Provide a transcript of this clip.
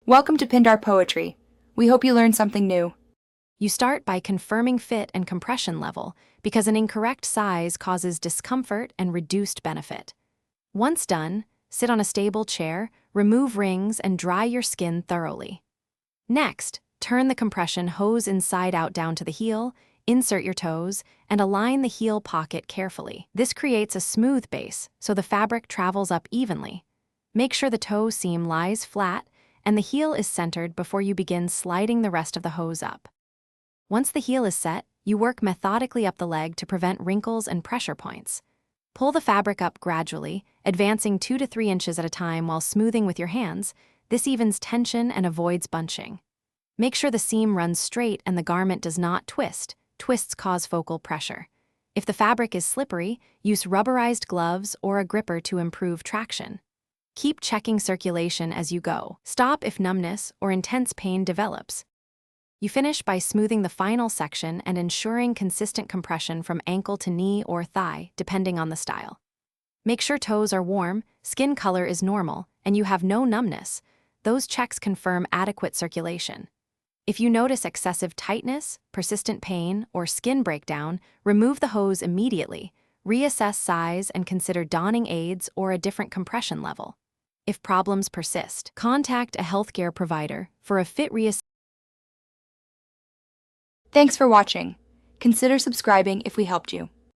Welcome to Pindar Poetry. We hope you learned something new. You start by confirming fit and compression level because an incorrect size causes discomfort and reduced benefit. Once done, sit on a stable chair, remove rings, and dry your skin thoroughly. Next, turn the compression hose inside out down to the heel, insert your toes, and align the heel pocket carefully. This creates a smooth base so the fabric travels up evenly. Make sure the toe seam lies flat and the heel is centered before you begin sliding the rest of the hose up. Once the heel is set, you work methodically up the leg to prevent wrinkles and pressure points. Pull the fabric up gradually, advancing 2 to 3 inches at a time while smoothing with your hands. This evens tension and avoids bunching. Make sure the seam runs straight and the garment does not twist. Twists cause focal pressure. If the fabric is slippery, use rubberized gloves or a gripper to improve traction. Keep checking circulation as you go. Stop if numbness or intense pain develops. You finish by smoothing the final section and ensuring consistent compression from ankle to knee or thigh, depending on the style. Make sure toes are warm, skin color is normal, and you have no numbness. Those checks confirm adequate circulation. If you notice excessive tightness, persistent pain, or skin breakdown, remove the hose immediately. Reassess size and consider donning aids or a different compression level. If problems persist, contact a healthcare provider for a fit reassessment. Thanks for watching. Consider subscribing if we helped you.